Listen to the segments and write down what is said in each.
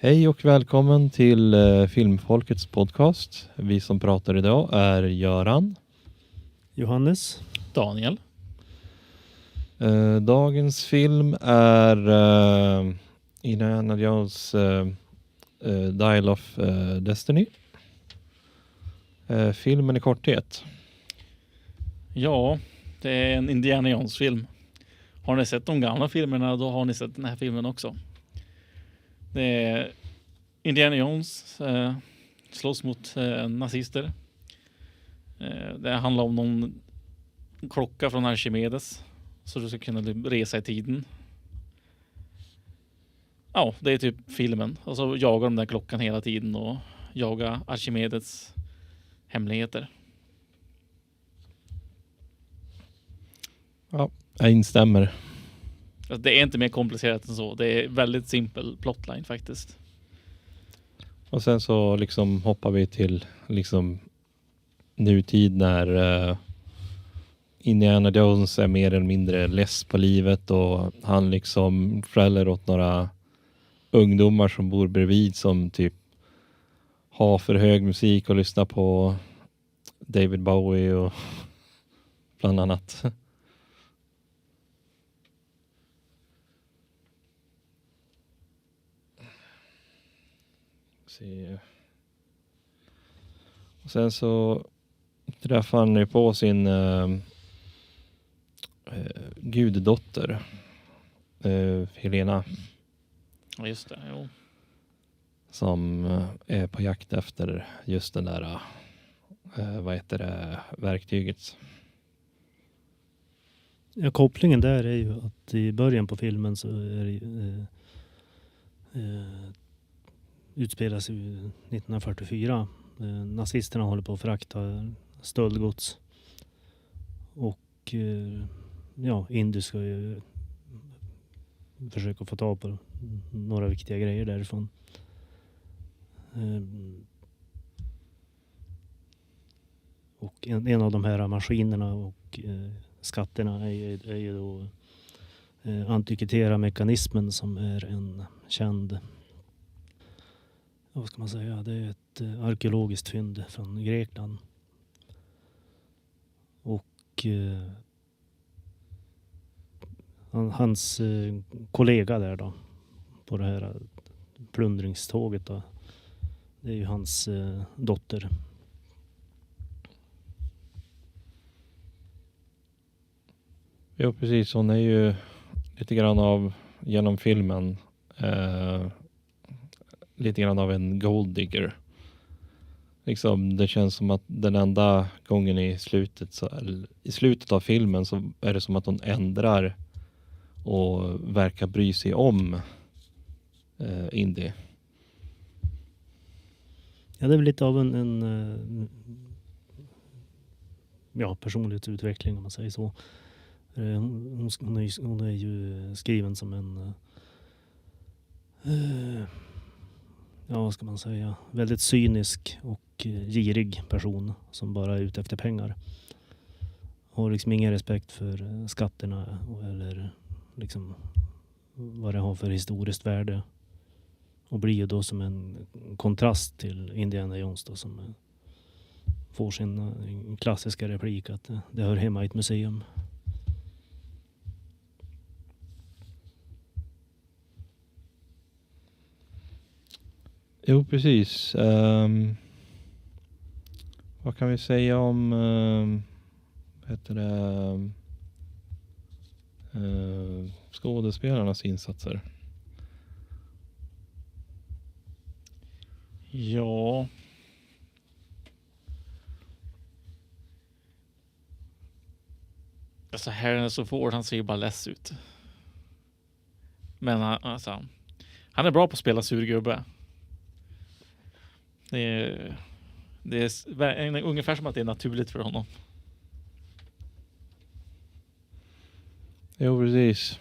Hej och välkommen till Filmfolkets podcast. Vi som pratar idag är Göran, Johannes, Daniel. Dagens film är Indiana Jones Dial of Destiny. Filmen i korthet. Ja, det är en Indiana Jones-film. Har ni sett de gamla filmerna, då har ni sett den här filmen också. Det är Indiana Jones slåss mot nazister. Det handlar om någon klocka från Archimedes, så du ska kunna resa i tiden. Ja, det är typ filmen. Och så jagar de den klockan hela tiden och jagar Archimedes hemligheter. Ja, jag instämmer. Alltså, det är inte mer komplicerat än så. Det är väldigt simpel plotline faktiskt. Och sen så liksom hoppar vi till liksom nutid när Indiana Jones är mer eller mindre less på livet och han liksom skäller åt några ungdomar som bor bredvid som typ har för hög musik och lyssnar på David Bowie och bland annat. Se. Och sen så träffar han ju på sin guddotter Helena. Ja, just det. Jo. Som är på jakt efter just den där verktyget. ja, kopplingen där är ju att i början på filmen så är det utspelas ju 1944. Nazisterna håller på att frakta stöldgods. Och Indy ska ju försöka få tag på några viktiga grejer därifrån. Och en av de här maskinerna och skatterna är ju då Antikythera-mekanismen, som är en känd, vad ska man säga, det är ett arkeologiskt fynd från Grekland. Och hans kollega där då på det här plundringståget då, det är ju hans dotter. Jo, precis. Hon är ju lite grann av, genom filmen, lite grann av en gold digger. Liksom, det känns som att den enda gången i slutet av filmen så är det som att hon ändrar och verkar bry sig om Indy. Ja, det är väl lite av en personlighetsutveckling, om man säger så. Hon är ju skriven som en vad ska man säga, väldigt cynisk och girig person som bara är ute efter pengar. Har liksom ingen respekt för skatterna eller liksom vad det har för historiskt värde. Och blir ju då som en kontrast till Indiana Jones då, som får sin klassiska replik att det hör hemma i ett museum. Jo, precis. Vad kan vi säga om skådespelarnas insatser? Ja. Alltså Harrison Ford, han ser ju bara less ut. Men han är bra på att spela surgubbe. Det är ungefär som att det är naturligt för honom. Jo, precis.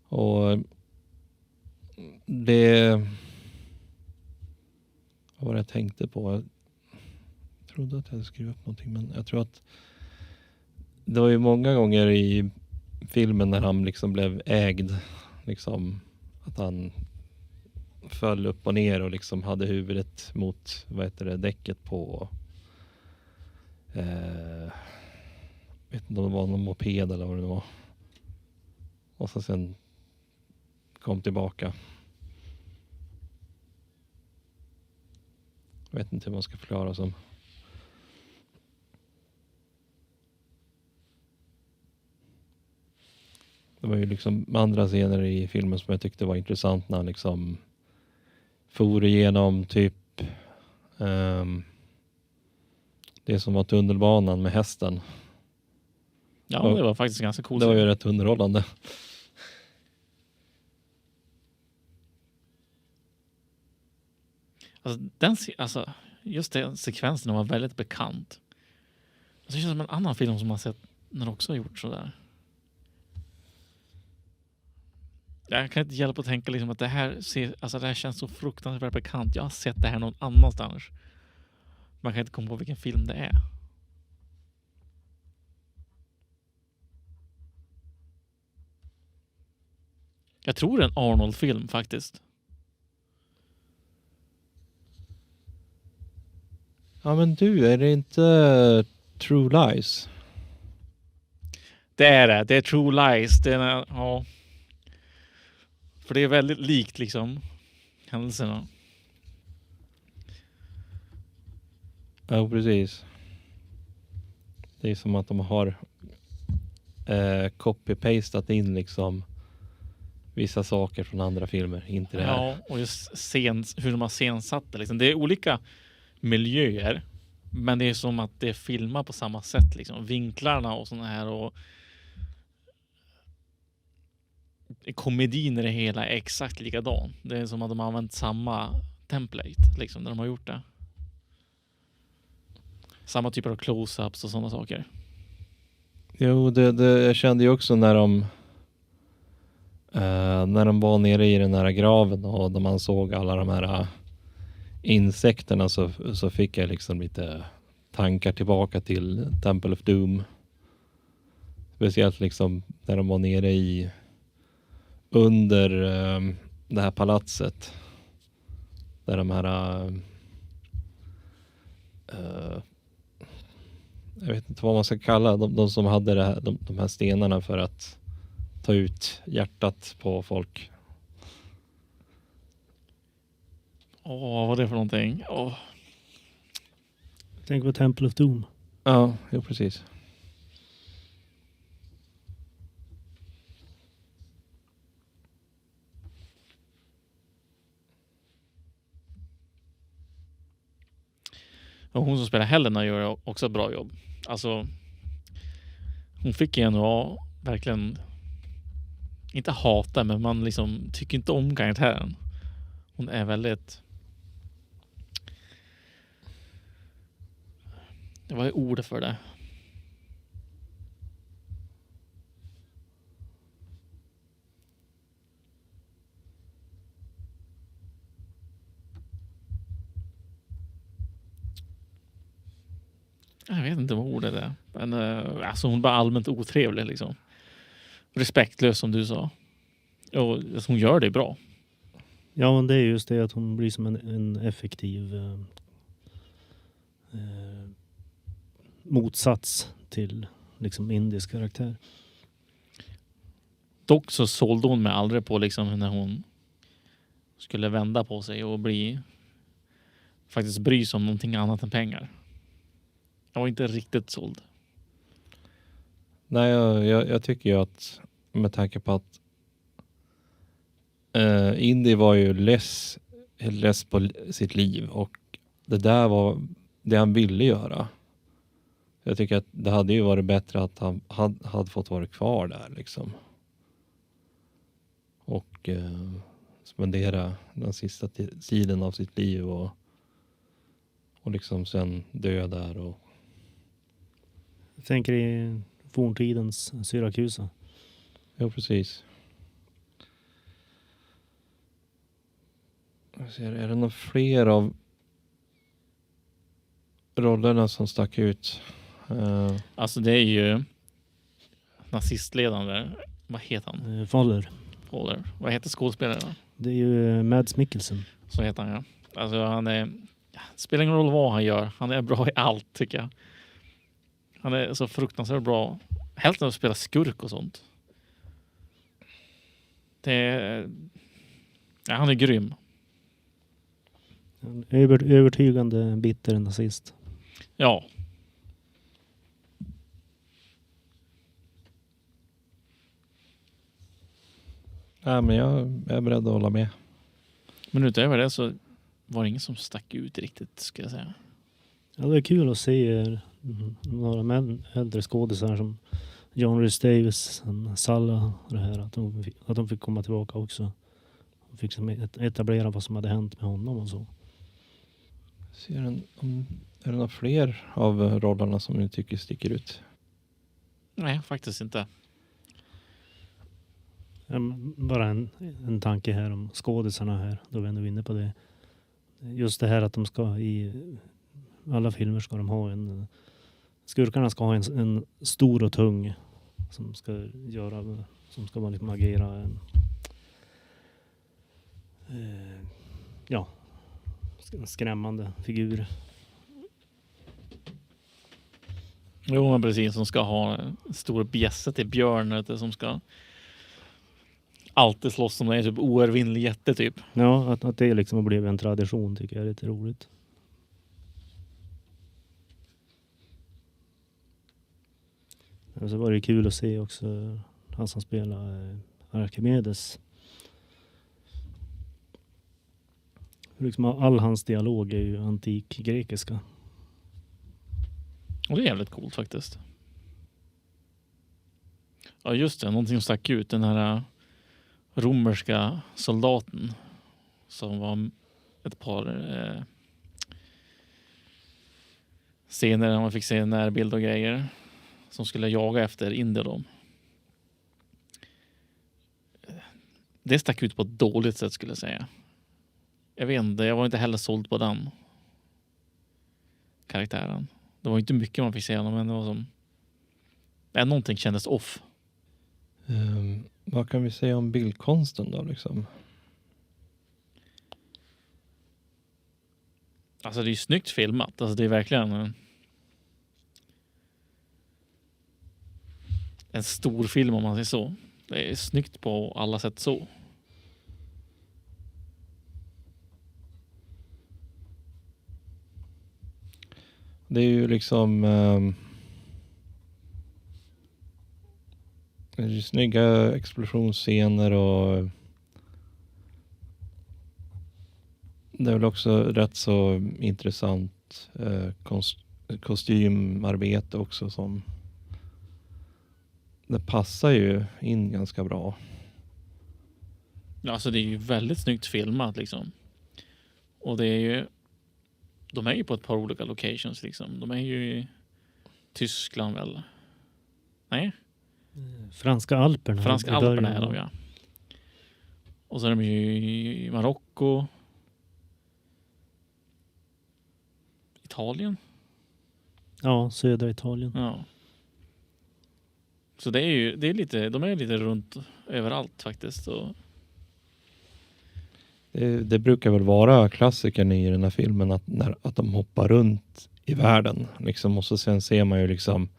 Och det vad jag tänkte på. Jag trodde att jag hade skrivit upp någonting, men jag tror att det var ju många gånger i filmen när han liksom blev ägd, liksom att han föll upp och ner och liksom hade huvudet mot däcket på vet inte om det var någon moped eller vad det var. Och så sen kom tillbaka. Jag vet inte hur man ska förklara som. Det var ju liksom andra scener i filmen som jag tyckte var intressant när han liksom for igenom typ det som var tunnelbanan med hästen. Ja, det var faktiskt ganska coolt. Det var ju rätt underhållande. Alltså, just den sekvensen var väldigt bekant. Det känns som en annan film som man sett när det också har gjort sådär. Jag kan inte hjälpa att tänka liksom att det här känns så fruktansvärt bekant. Jag har sett det här någon annanstans. Man kan inte komma på vilken film det är. Jag tror det är en Arnold-film faktiskt. Ja men du, är det inte True Lies? Det är det. Det är True Lies. Det är, ja. För det är väldigt likt liksom händelserna. Ja, precis. Det är som att de har copy-pastat in liksom vissa saker från andra filmer, inte det här. Ja, och just hur de har scensatt det. Liksom. Det är olika miljöer, men det är som att det är filmat på samma sätt. Liksom. Vinklarna och såna här och komedin i det hela är exakt likadan. Det är som att de har använt samma template liksom, när de har gjort det. Samma typer av close-ups och sådana saker. Jo, jag kände ju också när de var nere i den här graven och när man såg alla de här insekterna så fick jag liksom lite tankar tillbaka till Temple of Doom. Speciellt liksom när de var nere under det här palatset. Där de här jag vet inte vad man ska kalla de som hade det här, de här stenarna för att ta ut hjärtat på folk. Vad var det för någonting? Tänk på Temple of Doom. Ja, jo precis. Och hon som spelar Helena gör också ett bra jobb. Alltså, hon fick en att verkligen inte hata, men man liksom tycker inte om karaktären. Hon är väldigt... Vad är ordet för det? Jag vet inte vad ordet är. Men alltså hon var allmänt otrevlig liksom. Respektlös som du sa. Och alltså, hon gör det bra. Ja, men det är just det att hon blir som en effektiv motsats till liksom indisk karaktär. Dock så sålde hon mig aldrig på liksom när hon skulle vända på sig och faktiskt bry sig om någonting annat än pengar. Jag var inte riktigt såld. Nej, jag tycker ju att med tanke på att Indy var ju less på sitt liv och det där var det han ville göra. Jag tycker att det hade ju varit bättre att han hade fått vara kvar där liksom. Och spendera den sista tiden av sitt liv och liksom sen dö där. Och Jag tänker i forntidens Syrakusa. ja, precis. Jag ser, är det några fler av rollerna som stack ut? Alltså det är ju nazistledaren där. Vad heter han? Faller. Vad heter skådespelaren? Det är ju Mads Mikkelsen. Så heter han, ja. Alltså han är... Spelar ingen roll vad han gör. Han är bra i allt, tycker jag. Han är så fruktansvärt bra. Helt att spela skurk och sånt. Det är... Ja, han är grym. En övertygande bitter nazist. Ja. Ja, men jag är beredd att hålla med. Men utöver det så var det ingen som stack ut riktigt, ska jag säga. Ja, det är kul att se några äldre skådisar som John Rhys Davis, Salla och det här. Att de fick komma tillbaka också. De fick etablera vad som hade hänt med honom och så. Är det några fler av rollerna som ni tycker sticker ut? Nej, faktiskt inte. Bara en tanke här om skådisarna här. Då är vi ändå inne på det. Just det här att de ska i alla filmer ska de ha skurkarna ska ha en stor och tung som ska vara liksom agera en skrämmande figur. Jo, men precis. Som ska ha en stor bjässe till björn som ska alltid slåss som det är typ oövervinnlig jätte typ. Ja, att det liksom har blivit en tradition tycker jag är lite roligt. Och så var det kul att se också han som spelar Archimedes. Liksom all hans dialog är ju antik grekiska. Och det är jävligt coolt faktiskt. Ja, just det. Någonting som stack ut. Den här romerska soldaten som var ett par scener där man fick se närbild och grejer som skulle jaga efter indier då. Det stack ut på ett dåligt sätt skulle jag säga. Jag vet inte, jag var inte heller såld på den karaktären. Det var inte mycket man fick se honom, men det var som någonting kändes off. Vad kan vi säga om bildkonsten då liksom? Alltså det är ju snyggt filmat. Alltså det är verkligen en stor film om man säger så. Det är snyggt på alla sätt så. Det är ju liksom det är ju snygga explosionsscener och det är väl också rätt så intressant kostymarbete också som det passar ju in ganska bra. Ja, alltså det är ju väldigt snyggt filmat liksom. Och det är ju de är ju på ett par olika locations liksom. De är ju i Tyskland väl? Nej? Franska Alperna. Franska Alperna är de, ja. Och så är de ju i Marocko. Italien? Ja, södra Italien. Ja. Så det är lite, de är lite runt överallt faktiskt. Och Det brukar väl vara klassikern i den här filmen att de hoppar runt i världen. Liksom, och så sen ser man ju liksom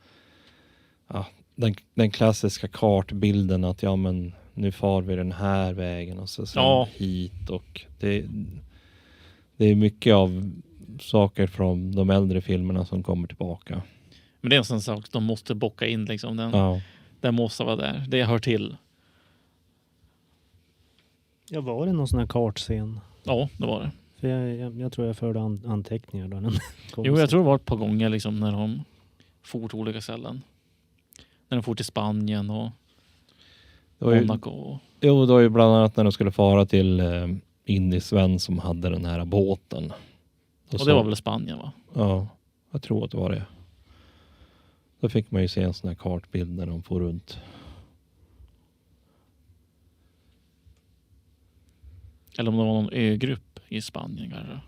den klassiska kartbilden att men nu far vi den här vägen och så sen hit. Och det är mycket av saker från de äldre filmerna som kommer tillbaka. Men det är en sån sak de måste bocka in liksom. Den måste vara där. Det hör till. Ja, var det någon sån här kartscen? Ja, det var det. För jag tror jag förde anteckningar då. Jo, jag tror det var ett par gånger liksom, när de for till olika ställen. När de for till Spanien och Monaco. Jo, det var ju bland annat när de skulle fara till Indisven som hade den här båten. Och det var väl Spanien, va? Ja, jag tror att det var det. Då fick man ju se en sån här kartbild när de får runt. Eller om det var någon ögrupp i Spanien kanske.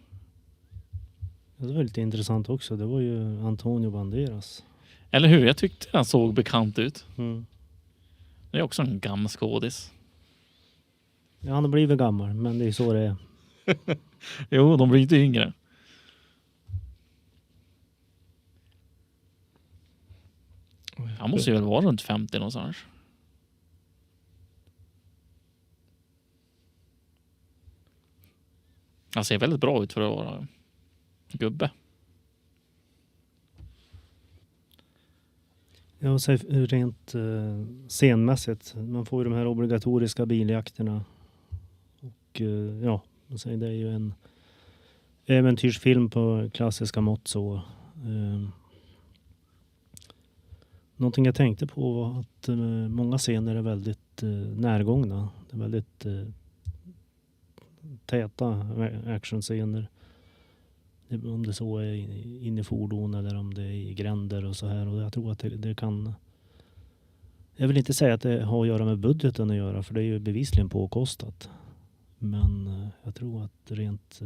Det var lite intressant också. Det var ju Antonio Banderas. Eller hur? Jag tyckte han såg bekant ut. Mm. Det är också en gammal skådis. Ja, han har blivit gammal, men det är så det är. Jo, de blir inte yngre. Han måste ju väl vara runt 50 någonstans. Han ser väldigt bra ut för att vara gubbe. Jag säger rent scenmässigt. Man får ju de här obligatoriska biljakterna. Och ja, man säger det är ju en äventyrsfilm på klassiska mått så. Någonting jag tänkte på var att många scener är väldigt närgångna. Det är väldigt täta actionscener. Om det så är inne i fordon eller om det är i gränder och så här. Och jag tror att det kan... Jag vill inte säga att det har att göra med budgeten att göra, för det är ju bevisligen påkostat. Men jag tror att rent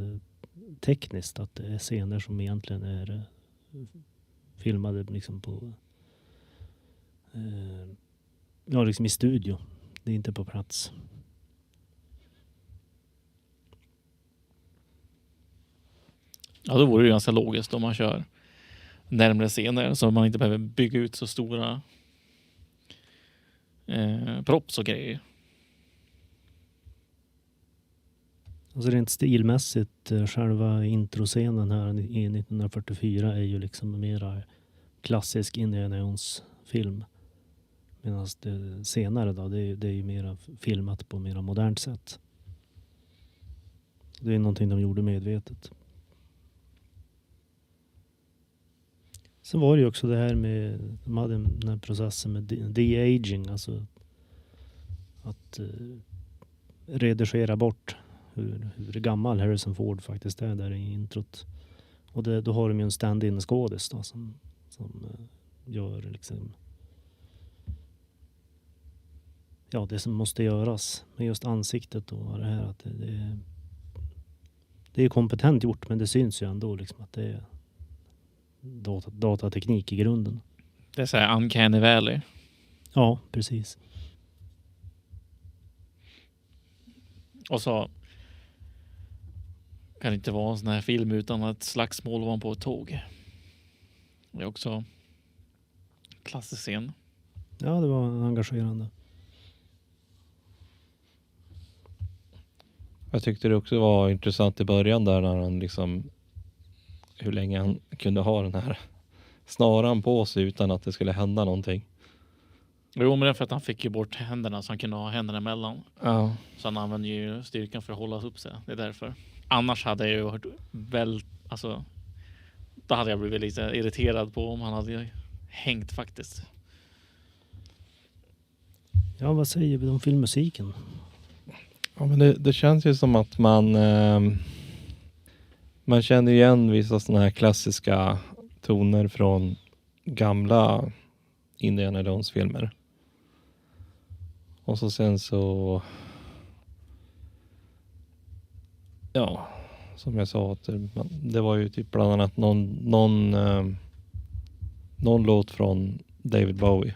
tekniskt att det är scener som egentligen är filmade liksom på... ja, liksom i studio. Det är inte på plats. Ja, då vore det ganska logiskt om man kör närmare scener så man inte behöver bygga ut så stora props och grejer. Alltså rent stilmässigt, själva introscenen här i 1944 är ju liksom mera klassisk Indiana Jones film. Medan det senare då, det är ju mera filmat på mera modernt sätt. Det är någonting de gjorde medvetet. Sen var det ju också det här med, de hade den här processen med de-aging, alltså att redigera bort hur gammal Harrison Ford faktiskt är där i introt. Och då har de ju en stand-in skådis då, som gör liksom ja, det som måste göras med just ansiktet och det här, att det är kompetent gjort, men det syns ju ändå liksom att det är datateknik i grunden. Det är så här uncanny valley. Ja, precis. Och så kan det inte vara en sån här film utan ett slagsmål var på ett tåg. Det är också klassisk scen. Ja, det var engagerande. Jag tyckte det också var intressant i början där när han liksom hur länge han kunde ha den här snaran på sig utan att det skulle hända någonting. Jo, men det är för att han fick ju bort händerna så han kunde ha händerna emellan. Ja. Så han använde ju styrkan för att hålla upp sig. Det är därför. Annars hade jag ju hört alltså då hade jag blivit lite irriterad på om han hade hängt faktiskt. Ja, vad säger vi om filmmusiken? Ja, men det känns ju som att man känner igen vissa sådana här klassiska toner från gamla Indiana Jones-filmer. Och så sen så ja, som jag sa att det var ju typ bland annat någon låt från David Bowie.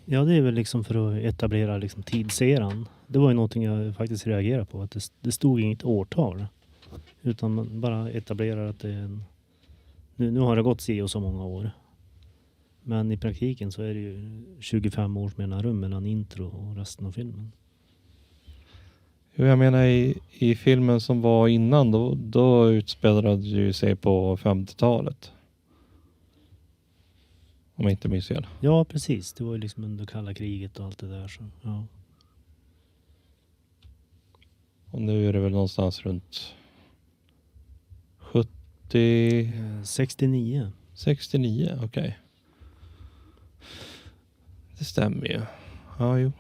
Ja, det är väl liksom för att etablera liksom tidseran. Det var ju någonting jag faktiskt reagerade på. Att det stod inget årtal. Utan man bara etablerar att det är en... Nu har det gått så många år. Men i praktiken så är det ju 25 års mellanrum mellan intro och resten av filmen. Jo, jag menar i filmen som var innan då utspelade det ju sig på 50-talet. Om jag inte minns fel. Ja, precis. Det var ju liksom under kalla kriget och allt det där. Så, ja. Och nu är det väl någonstans runt 70... 69. 69, okej. Det stämmer ju. Ja, jo.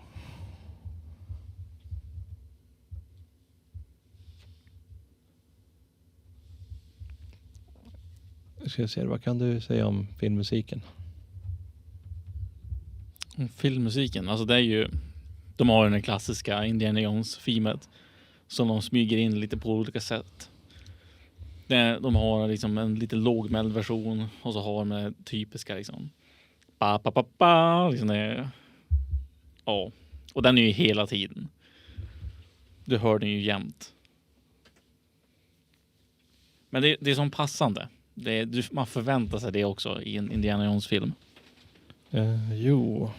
Jag ska se, vad kan du säga om filmmusiken? Filmmusiken, alltså det är ju de har den klassiska Indiana Jones-filmet som de smyger in lite på olika sätt. De har liksom en lite lågmäld version och så har de den typiska liksom ba liksom det, ja, Och den är ju hela tiden. Du hör den ju jämt. Men det är som passande. Man förväntar sig det också i en Indiana Jones-film. Jo.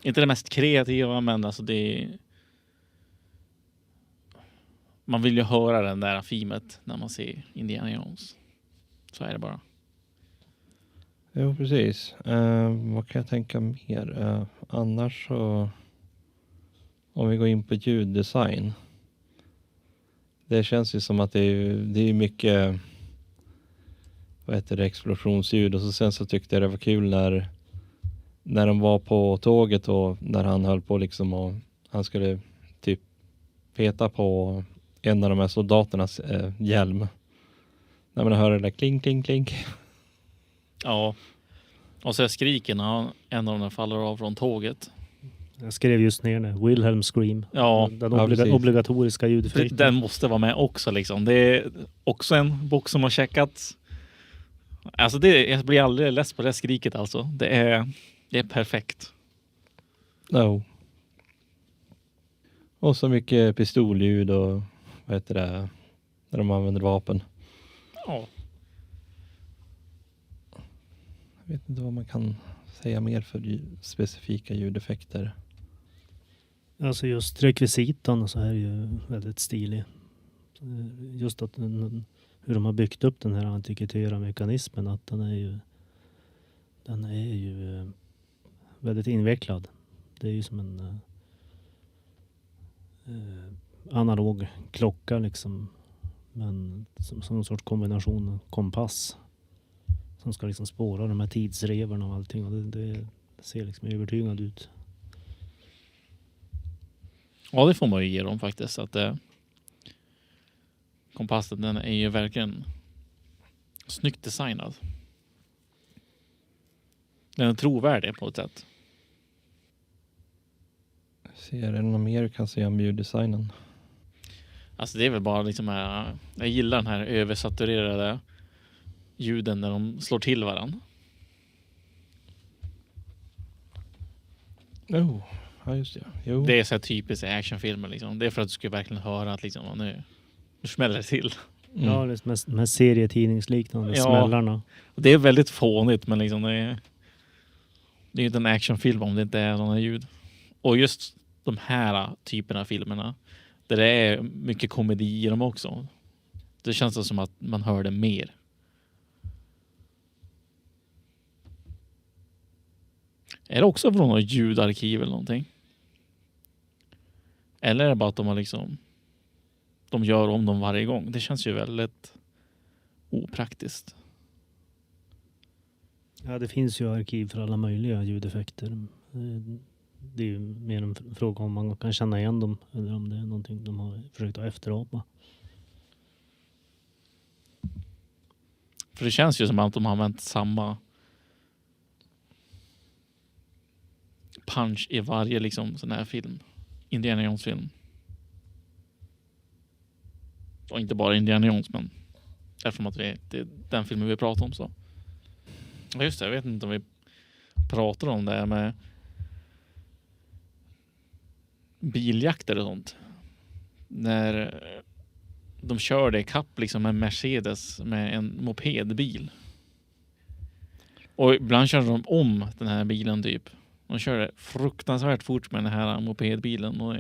Inte det mest kreativa, men alltså man vill ju höra den där filmet när man ser Indiana Jones. Så är det bara. Jo, precis. Vad kan jag tänka mer? Annars så... Om vi går in på ljuddesign. Det känns ju som att det är mycket... Vad heter det? Explosionsljud. Och sen så tyckte jag det var kul när de var på tåget och när han höll på liksom och han skulle typ peta på en av de här soldaternas hjälm. När man hör det där kling, kling, kling. Ja. Och så skriker när en av dem faller av från tåget. Jag skrev just ner det. Wilhelm Scream. Ja. Den precis. obligatoriska ljudeffekten. Den måste vara med också liksom. Det är också en box som har checkats. Alltså jag blir aldrig less på det skriket alltså. Det är perfekt. No. Och så mycket pistolljud och vad heter det? När de använder vapen. Ja. Jag vet inte vad man kan säga mer för specifika ljudeffekter. Alltså just rekvisitan så här är ju väldigt stilig. Just att hur de har byggt upp den här antikvitära mekanismen, att den är ju väldigt invecklad. Det är ju som en analog klocka liksom, men som en sorts kombination kompass som ska liksom spåra de här tidsrevorna och allting, och det ser liksom övertygande ut. Ja, det får man ju ge dem faktiskt. Att kompassen, den är ju verkligen snyggt designad. Den är trovärdig på ett sätt. Är det något mer du kan säga om ljuddesignen? Alltså det är väl bara liksom jag gillar den här översaturerade ljuden när de slår till varann. Oh, ja just det. Jo. Det är så här typiskt i actionfilmer liksom. Det är för att du ska verkligen höra att liksom, nu smäller det till. Mm. Ja, det är de här serietidningsliknande Ja. smällarna. Och det är väldigt fånigt, men liksom det är ju inte en actionfilm om det inte är sådana ljud. Och just de här typerna av filmerna där det är mycket komedi i dem också. Det känns som att man hör det mer. Är det också från något ljudarkiv eller någonting? Eller är det bara att de gör om dem varje gång? Det känns ju väldigt opraktiskt. Ja, det finns ju arkiv för alla möjliga ljudeffekter. Det är ju mer en fråga om man kan känna igen dem eller om det är någonting de har försökt att efterapa. För det känns ju som att de har använt samma punch i varje liksom sån här film. Indiana Jones film. Och inte bara Indiana Jones, men eftersom att det är den filmen vi pratar om så. Ja just det, jag vet inte om vi pratar om det här med biljakter och sånt. När de körde i kapp liksom en Mercedes med en mopedbil. Och ibland körde de om den här bilen typ. De körde fruktansvärt fort med den här mopedbilen. Och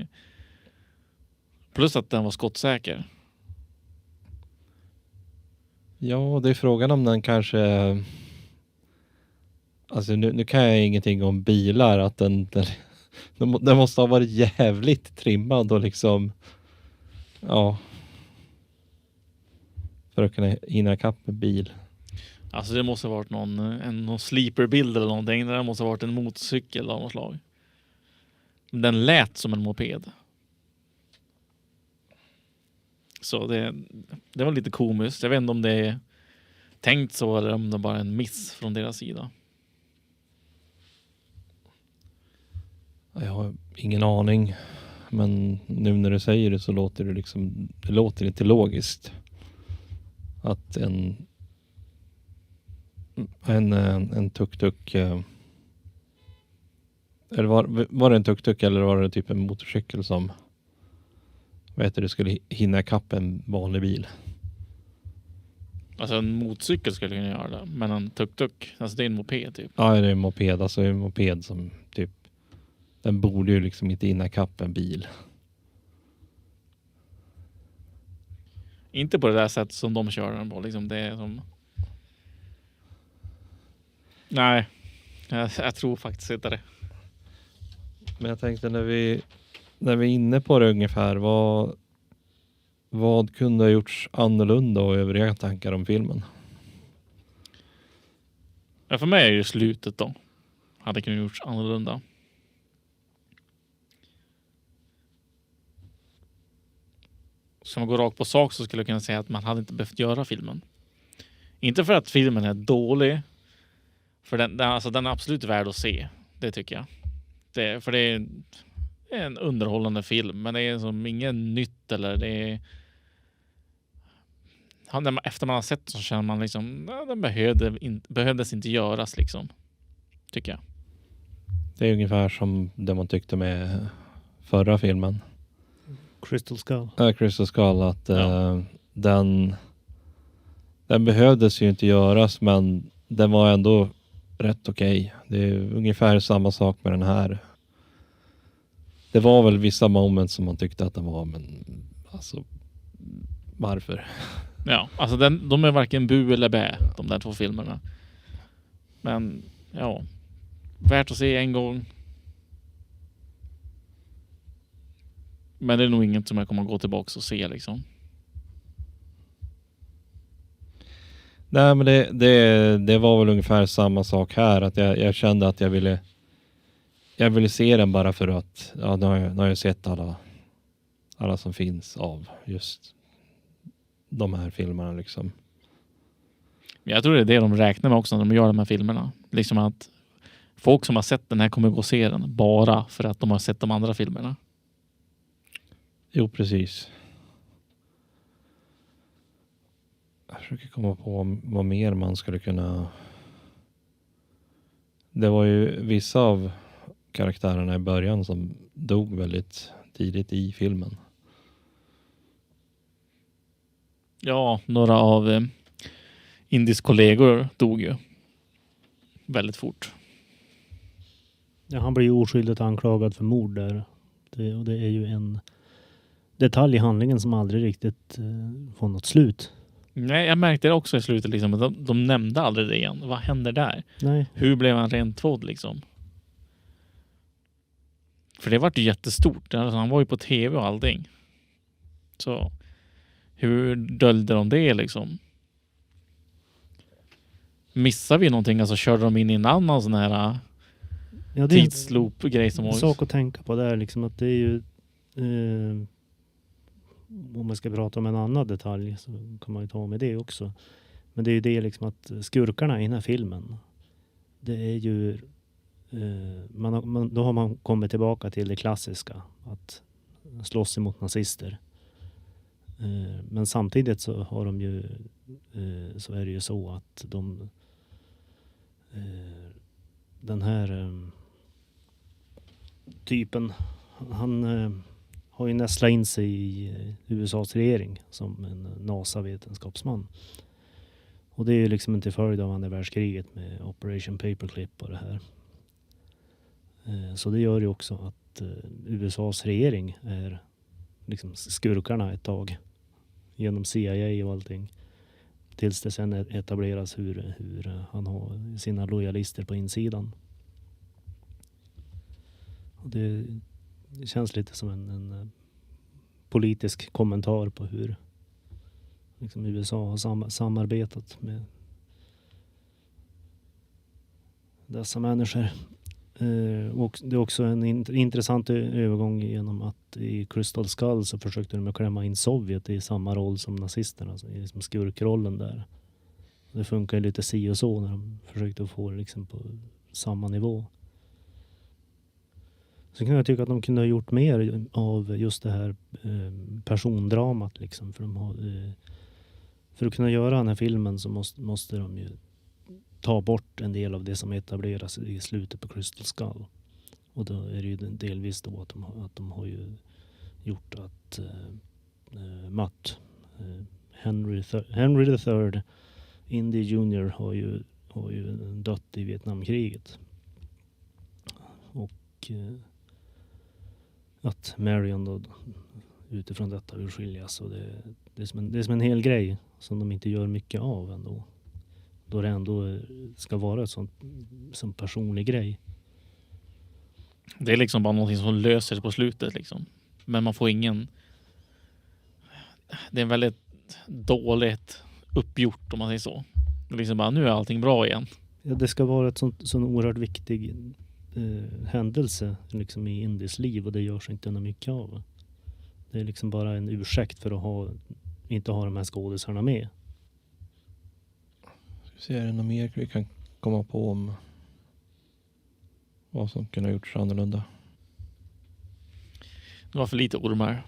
plus att den var skottsäker. Ja, det är frågan om den kanske... Alltså nu kan jag ingenting om bilar. Att den måste ha varit jävligt trimmad och liksom... Ja. För att kunna hinna ikapp med bil. Alltså det måste ha varit någon sleeper-bild eller någonting. Det måste ha varit en motorcykel av något slag. Den lät som en moped. Så det var lite komiskt. Jag vet inte om det är tänkt så eller om det bara är en miss från deras sida. Jag har ingen aning. Men nu när du säger det så låter det låter inte logiskt. Att en tuk-tuk Eller var det en tuk-tuk eller var det typ en motorcykel som skulle hinna ikapp en vanlig bil? Alltså en motorcykel skulle kunna göra det. Men en tuk-tuk, alltså det är en moped typ. Ja, det är en moped. Alltså en moped som typ, den borde ju liksom inte hinna ikapp en bil. Inte på det där sättet som de kör den på. Liksom det är som... Nej, jag tror faktiskt inte det. Men jag tänkte när vi är inne på det ungefär, vad kunde ha gjorts annorlunda och övriga tankar om filmen? Ja, för mig är ju slutet då. Hade kunnat gjorts annorlunda. Ska man gå rakt på sak så skulle jag kunna säga att man hade inte behövt göra filmen. Inte för att filmen är dålig. För den är absolut värd att se. Det tycker jag. För det är en underhållande film. Men det är som ingen nytt eller det är... Efter man har sett så känner man liksom den behövdes inte göras liksom. Tycker jag. Det är ungefär som det man tyckte med förra filmen. Crystal Skull. Crystal Skull, att den behövdes ju inte göras, men den var ändå rätt okej. Det är ungefär samma sak med den här. Det var väl vissa moment som man tyckte att den var, men alltså varför? Ja, alltså de är varken bu eller bä, de där två filmerna. Men ja, värt att se en gång. Men det är nog inget som jag kommer att gå tillbaka och se liksom. Nej, men det var väl ungefär samma sak här. Att jag kände att jag ville se den bara för att nu har jag sett alla som finns av just de här filmerna liksom. Jag tror det är det de räknar med också när de gör de här filmerna. Liksom att folk som har sett den här kommer gå och se den bara för att de har sett de andra filmerna. Jo, precis. Jag försöker komma på vad mer man skulle kunna... Det var ju vissa av karaktärerna i början som dog väldigt tidigt i filmen. Ja, några av Indis kollegor dog ju väldigt fort. Ja, han blir ju oskyldigt anklagad för mord där. Och det är ju en detalj i handlingen som aldrig riktigt får något slut. Nej, jag märkte det också i slutet liksom. De nämnde aldrig det igen. Vad händer där? Nej. Hur blev han rentvådd liksom? För det var ju jättestort. Alltså, han var ju på tv och allting. Så hur döljde de det liksom? Missar vi någonting? Alltså körde de in i en annan sån här tidsloop-grej som en sak att tänka på där liksom, att det är ju om man ska prata om en annan detalj så kan man ju ta med det också. Men det är ju det liksom att skurkarna i den här filmen, det är ju då har man kommit tillbaka till det klassiska, att slåss emot nazister. Men samtidigt så har de ju så är det ju så att den här typen, han har ju nästlat in sig i USAs regering som en NASA-vetenskapsman. Och det är ju liksom inte följd av andra världskriget med Operation Paperclip och det här. Så det gör ju också att USAs regering är liksom skurkarna ett tag genom CIA och allting. Tills det sen etableras hur han har sina lojalister på insidan. Och det känns lite som en politisk kommentar på hur liksom USA har samarbetat med dessa människor. Och det är också en intressant övergång genom att i Crystal Skull så försökte de klämma in Sovjet i samma roll som nazisterna, alltså i liksom skurkrollen där. Det funkar lite si och så när de försökte få det liksom på samma nivå. Så kan jag tycka att de kunde ha gjort mer av just det här persondramat liksom. För att kunna göra den här filmen så måste de ju ta bort en del av det som etableras i slutet på Crystal Skull. Och då är det ju delvis då att de har ju gjort att Matt, Henry III, Indy Jr. har ju dött i Vietnamkriget. Och att Marion då utifrån detta vill skiljas. Och det är som en hel grej som de inte gör mycket av ändå. Då det ändå ska vara ett sånt som personlig grej. Det är liksom bara någonting som löser sig på slutet liksom. Men man får ingen... Det är väldigt dåligt uppgjort om man säger så. Liksom bara, nu är allting bra igen. Ja, det ska vara ett sån oerhört viktig händelse liksom i Indys liv, och det görs inte mycket av. Det är liksom bara en ursäkt för att inte ha de här skådisarna med. Ska vi se, är det något mer vi kan komma på om vad som kunde ha gjorts annorlunda? Det var för lite ormar.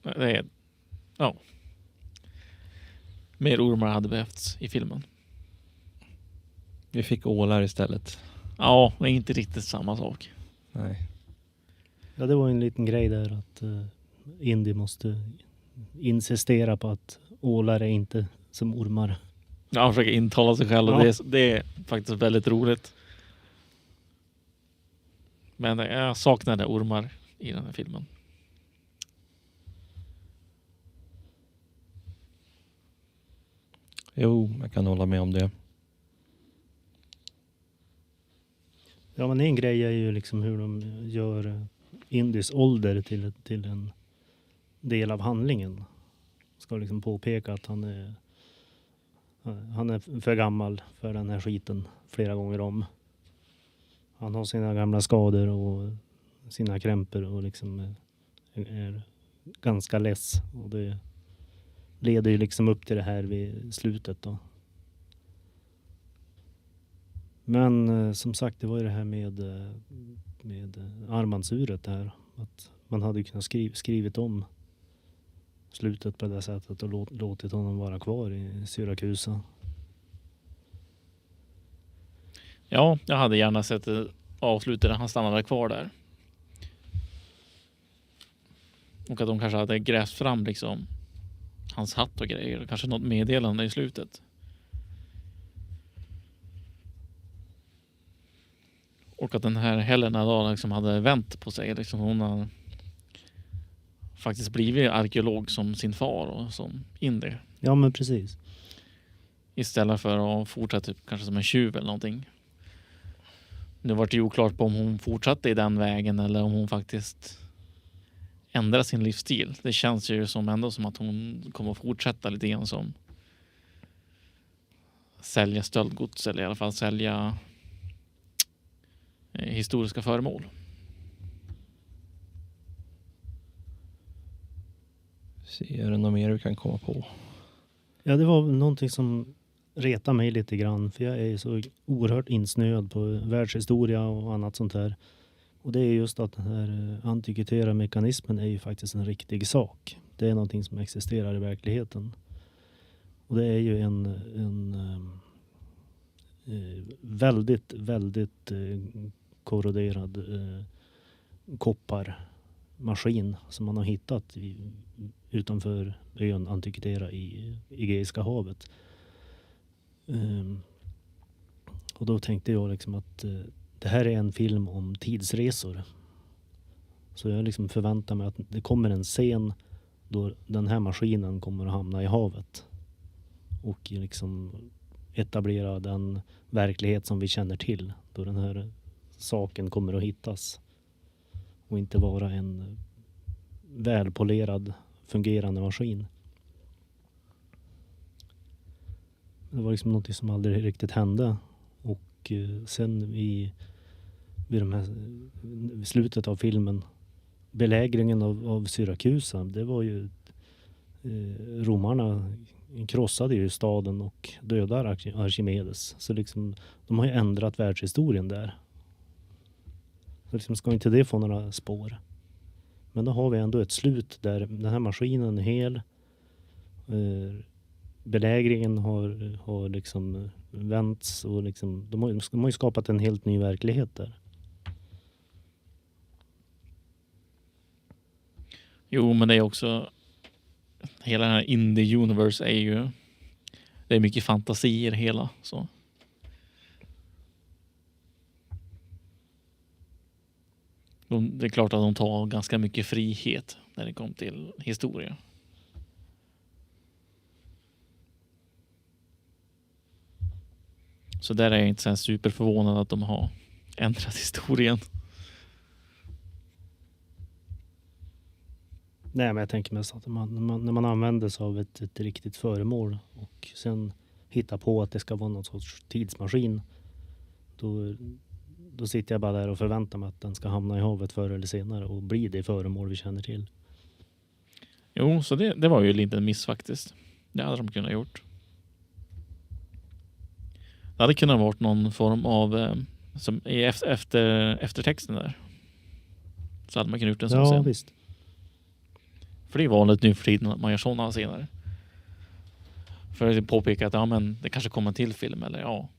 Det är... Ja. Mer ormar hade behövts i filmen. Vi fick ålar istället. Ja, det är inte riktigt samma sak. Nej. Ja, det var en liten grej där att Indy måste insistera på att ålar är inte som ormar. Ja, han försöker intala sig själv och det är faktiskt väldigt roligt. Men jag saknade ormar i den här filmen. Jo, jag kan hålla med om det. Ja, men en grej är ju liksom hur de gör Indys ålder till en del av handlingen. Ska liksom påpeka att han är för gammal för den här skiten flera gånger om. Han har sina gamla skador och sina krämpor och liksom är ganska less. Och det leder ju liksom upp till det här vid slutet då. Men som sagt, det var ju det här med armbandsuret här. Att man hade kunnat skrivit om slutet på det sättet och låtit honom vara kvar i Syrakusa. Ja, jag hade gärna sett det avslutet där han stannade kvar där. Och att de kanske hade grävt fram liksom hans hatt och grejer. Kanske något meddelande i slutet. Och att den här Helena då liksom hade vänt på sig. Liksom hon har faktiskt blivit arkeolog som sin far och som Indy. Ja, men precis. Istället för att fortsätta typ, kanske som en tjuv eller någonting. Nu var det ju oklart på om hon fortsatte i den vägen eller om hon faktiskt ändrade sin livsstil. Det känns ju som ändå som att hon kommer att fortsätta lite grann som sälja stöldgods eller i alla fall sälja historiska föremål. Är det något mer vi kan komma på? Ja, det var någonting som retar mig lite grann. För jag är så oerhört insnöad på världshistoria och annat sånt här. Och det är just att den här antikvitära mekanismen är ju faktiskt en riktig sak. Det är någonting som existerar i verkligheten. Och det är ju en väldigt, väldigt korroderad kopparmaskin som man har hittat utanför ön Antikythera i Egeiska havet. Och då tänkte jag liksom att det här är en film om tidsresor. Så jag liksom förväntar mig att det kommer en scen då den här maskinen kommer att hamna i havet. Och liksom etablera den verklighet som vi känner till. Då den här saken kommer att hittas. Och inte vara en välpolerad fungerande maskin. Det var liksom något som aldrig riktigt hände. Och sen vid slutet av filmen, belägringen av Syrakusa, det var ju romarna krossade ju staden och dödade Archimedes. Så liksom, de har ju ändrat världshistorien där. Så liksom ska inte det få några spår. Men då har vi ändå ett slut där den här maskinen är hel. belägringen har liksom vänts och liksom, de har ju skapat en helt ny verklighet där. Jo, men det är också hela den här indie universe är ju, det är mycket fantasi i det hela, så. Det är klart att de tar ganska mycket frihet när det kommer till historia. Så där är jag inte så superförvånad att de har ändrat historien. Nej, men jag tänker mest att när man använder sig av ett riktigt föremål och sen hittar på att det ska vara någon sorts tidsmaskin, då sitter jag bara där och förväntar mig att den ska hamna i havet förr eller senare och bli det föremål vi känner till. Jo, så det var ju en liten miss faktiskt. Det hade de kunnat gjort. Det hade kunnat varit någon form av som i eftertexten där. Så hade man kunnat gjort en sån Ja, scen. visst. För det är vanligt nu för tiden att man gör sådana scener. För att påpeka att ja, men det kanske kommer en till film. Eller ja,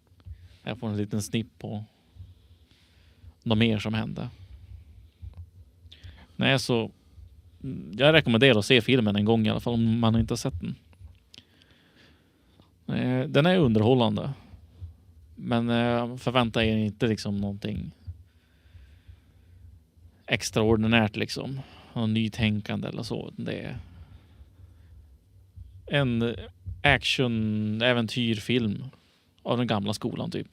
jag får en liten snipp på något mer som hände. Nej, så jag rekommenderar att se filmen en gång i alla fall om man inte har sett den. Den är underhållande. Men förvänta er inte liksom någonting extraordinärt liksom. Någon nytänkande eller så. Det är en action-äventyrfilm av den gamla skolan typ.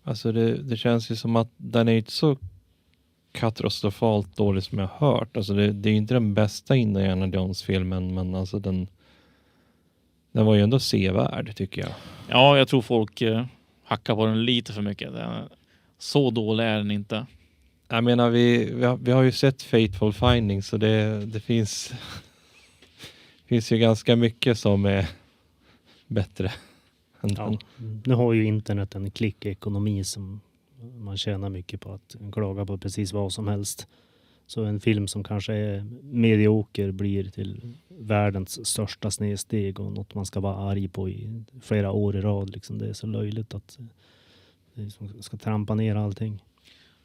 Alltså det känns ju som att den är inte så katastrofalt dålig som jag har hört. Alltså det är inte den bästa Indiana Jones-filmen, men alltså den var ju ändå sevärd tycker jag. Ja, jag tror folk hackar på den lite för mycket. Så dålig är den inte. Jag menar, vi har ju sett Fateful Findings, så det finns ju ganska mycket som är bättre än den. Nu har ju internet en klickekonomi som man tjänar mycket på att klaga på precis vad som helst. Så en film som kanske är medioker blir till världens största snedsteg och något man ska vara arg på i flera år i rad. Liksom. Det är så löjligt att det ska trampa ner allting.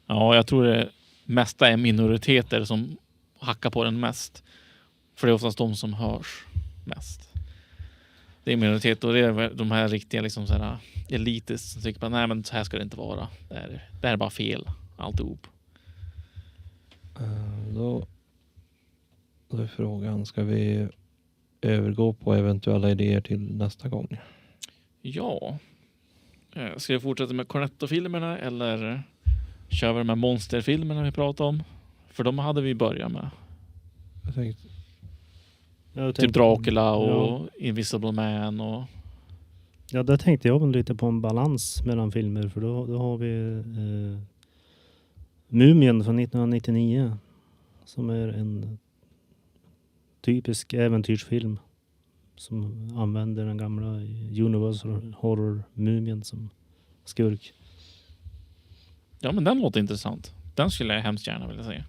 Ja, jag tror det mesta är minoriteter som hackar på den mest. För det är oftast de som hörs mest. Det är minoriteter och det är de här riktiga liksom så här elitis som tycker att nej, men så här ska det inte vara. Det här är bara fel alltihop. Då är frågan, ska vi övergå på eventuella idéer till nästa gång? Ja. Ska jag fortsätta med Cornetto-filmerna eller kör vi de här monsterfilmerna vi pratade om? För de hade vi börjat med. Jag tänkte, typ Dracula och Invisible Man och... Ja, där tänkte jag lite på en balans mellan filmer. För då har vi Mumien från 1999. Som är en typisk äventyrsfilm. Som använder den gamla Universal Horror Mumien som skurk. Ja, men den låter intressant. Den skulle jag hemskt gärna vilja se.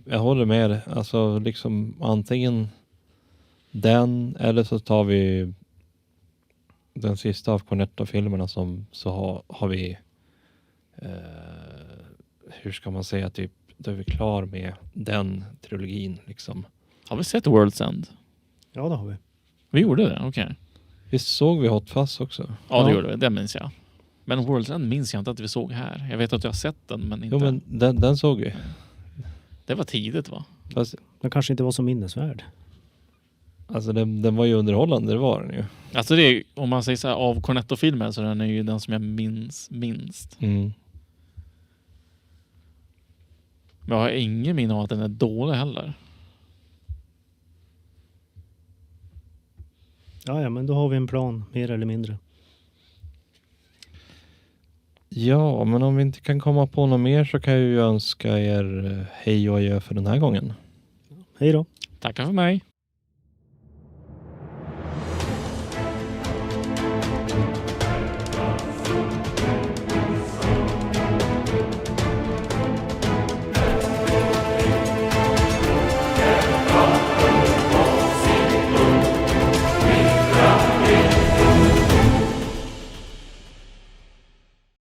jag håller med dig. Alltså liksom antingen den eller så tar vi den sista av Cornetto-filmerna så har vi hur ska man säga, typ då är vi klar med den trilogin liksom. Har vi sett World's End? Ja, det har vi. Vi gjorde det, okej. Visst såg vi Hot Fuzz också? Ja, det gjorde vi. Det minns jag. Men World's End minns jag inte att vi såg här. Jag vet att jag har sett den, men inte... Jo, men den såg vi. Det var tidigt, va? Fast, Den kanske inte var så minnesvärd. alltså den var ju underhållande, det var den ju. Alltså det är, om man säger så här, av Cornetto-filmen så den är ju den som jag minns minst. Mm. Men jag har ingen minne av att den är dålig heller. Ja, men då har vi en plan, mer eller mindre. Ja, men om vi inte kan komma på något mer så kan jag ju önska er hej och adjö för den här gången. Hej då! Tackar för mig.